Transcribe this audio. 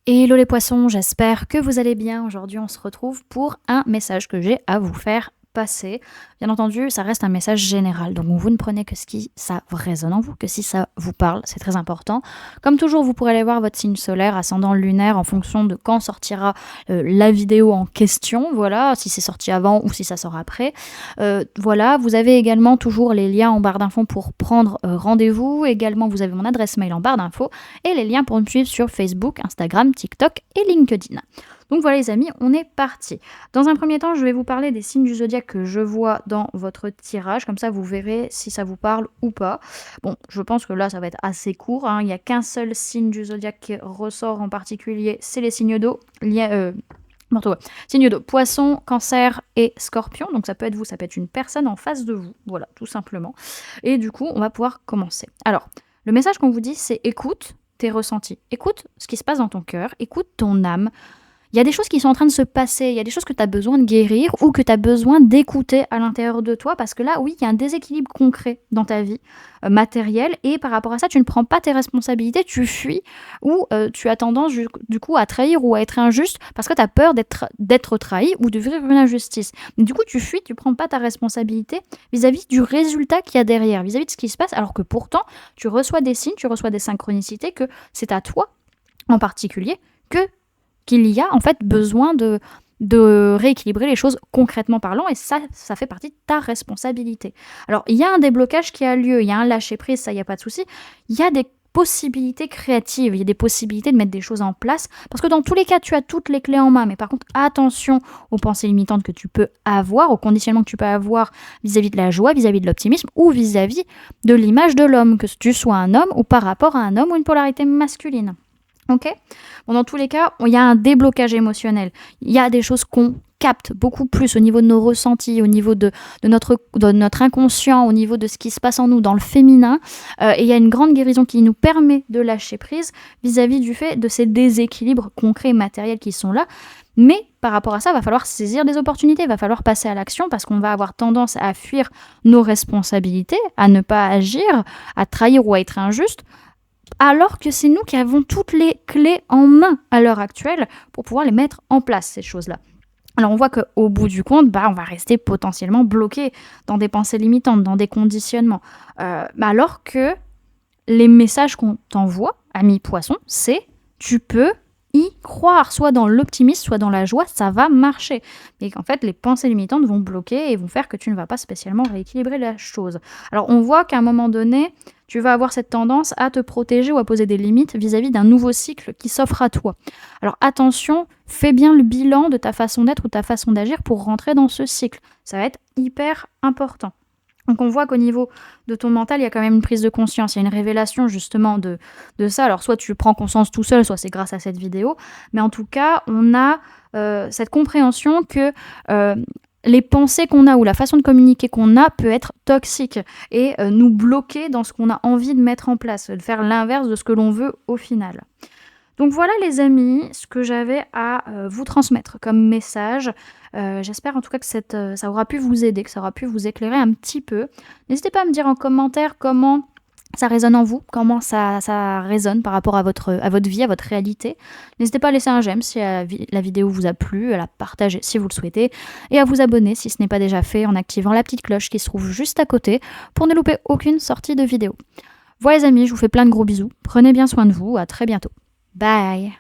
Hello les poissons, j'espère que vous allez bien. Aujourd'hui, on se retrouve pour un message que j'ai à vous faire passer. Bien entendu, ça reste un message général, donc vous ne prenez que ce qui ça résonne en vous, que si ça vous parle, c'est très important. Comme toujours, vous pourrez aller voir votre signe solaire, ascendant lunaire, en fonction de quand sortira la vidéo en question, voilà, si c'est sorti avant ou si ça sort après. Voilà, vous avez également toujours les liens en barre d'infos pour prendre rendez-vous. Également, vous avez mon adresse mail en barre d'infos et les liens pour me suivre sur Facebook, Instagram, TikTok et LinkedIn. Donc voilà les amis, on est parti. Dans un premier temps, je vais vous parler des signes du zodiaque que je vois dans votre tirage, comme ça vous verrez si ça vous parle ou pas. Bon, je pense que là ça va être assez court, hein. Il n'y a qu'un seul signe du zodiaque qui ressort en particulier, c'est les signes d'eau. Signe d'eau, poisson, cancer et scorpion, donc ça peut être vous, ça peut être une personne en face de vous, voilà, tout simplement. Et du coup, on va pouvoir commencer. Alors, le message qu'on vous dit, c'est écoute tes ressentis, écoute ce qui se passe dans ton cœur, écoute ton âme. Il y a des choses qui sont en train de se passer, il y a des choses que tu as besoin de guérir ou que tu as besoin d'écouter à l'intérieur de toi parce que là, oui, il y a un déséquilibre concret dans ta vie matérielle et par rapport à ça, tu ne prends pas tes responsabilités, tu fuis ou tu as tendance du coup à trahir ou à être injuste parce que tu as peur d'être trahi ou de vivre une injustice. Du coup, tu fuis, tu ne prends pas ta responsabilité vis-à-vis du résultat qu'il y a derrière, vis-à-vis de ce qui se passe alors que pourtant, tu reçois des signes, tu reçois des synchronicités que c'est à toi en particulier qu'il y a en fait besoin de rééquilibrer les choses concrètement parlant et ça fait partie de ta responsabilité. Alors, il y a un déblocage qui a lieu, il y a un lâcher-prise, ça, il n'y a pas de souci. Il y a des possibilités créatives, il y a des possibilités de mettre des choses en place parce que dans tous les cas, tu as toutes les clés en main. Mais par contre, attention aux pensées limitantes que tu peux avoir, aux conditionnements que tu peux avoir vis-à-vis de la joie, vis-à-vis de l'optimisme ou vis-à-vis de l'image de l'homme, que tu sois un homme ou par rapport à un homme ou une polarité masculine. Ok ? Bon, dans tous les cas, il y a un déblocage émotionnel. Il y a des choses qu'on capte beaucoup plus au niveau de nos ressentis, au niveau de notre inconscient, au niveau de ce qui se passe en nous, dans le féminin. Et il y a une grande guérison qui nous permet de lâcher prise vis-à-vis du fait de ces déséquilibres concrets et matériels qui sont là. Mais par rapport à ça, il va falloir saisir des opportunités, il va falloir passer à l'action parce qu'on va avoir tendance à fuir nos responsabilités, à ne pas agir, à trahir ou à être injuste, alors que c'est nous qui avons toutes les clés en main à l'heure actuelle pour pouvoir les mettre en place, ces choses-là. Alors on voit qu'au bout du compte, on va rester potentiellement bloqué dans des pensées limitantes, dans des conditionnements. Alors que les messages qu'on t'envoie, ami poisson, c'est tu peux y croire, soit dans l'optimisme, soit dans la joie, ça va marcher. Et qu'en fait, les pensées limitantes vont bloquer et vont faire que tu ne vas pas spécialement rééquilibrer la chose. Alors on voit qu'à un moment donné, tu vas avoir cette tendance à te protéger ou à poser des limites vis-à-vis d'un nouveau cycle qui s'offre à toi. Alors attention, fais bien le bilan de ta façon d'être ou ta façon d'agir pour rentrer dans ce cycle. Ça va être hyper important. Donc on voit qu'au niveau de ton mental, il y a quand même une prise de conscience, il y a une révélation justement de ça. Alors soit tu prends conscience tout seul, soit c'est grâce à cette vidéo. Mais en tout cas, on a cette compréhension que les pensées qu'on a ou la façon de communiquer qu'on a peut être toxique et nous bloquer dans ce qu'on a envie de mettre en place, de faire l'inverse de ce que l'on veut au final. Donc voilà les amis, ce que j'avais à vous transmettre comme message. J'espère en tout cas que ça aura pu vous aider, que ça aura pu vous éclairer un petit peu. N'hésitez pas à me dire en commentaire comment ça résonne en vous, comment ça résonne par rapport à votre vie, à votre réalité. N'hésitez pas à laisser un j'aime si la vidéo vous a plu, à la partager si vous le souhaitez, et à vous abonner si ce n'est pas déjà fait en activant la petite cloche qui se trouve juste à côté pour ne louper aucune sortie de vidéo. Voilà les amis, je vous fais plein de gros bisous, prenez bien soin de vous, à très bientôt. Bye!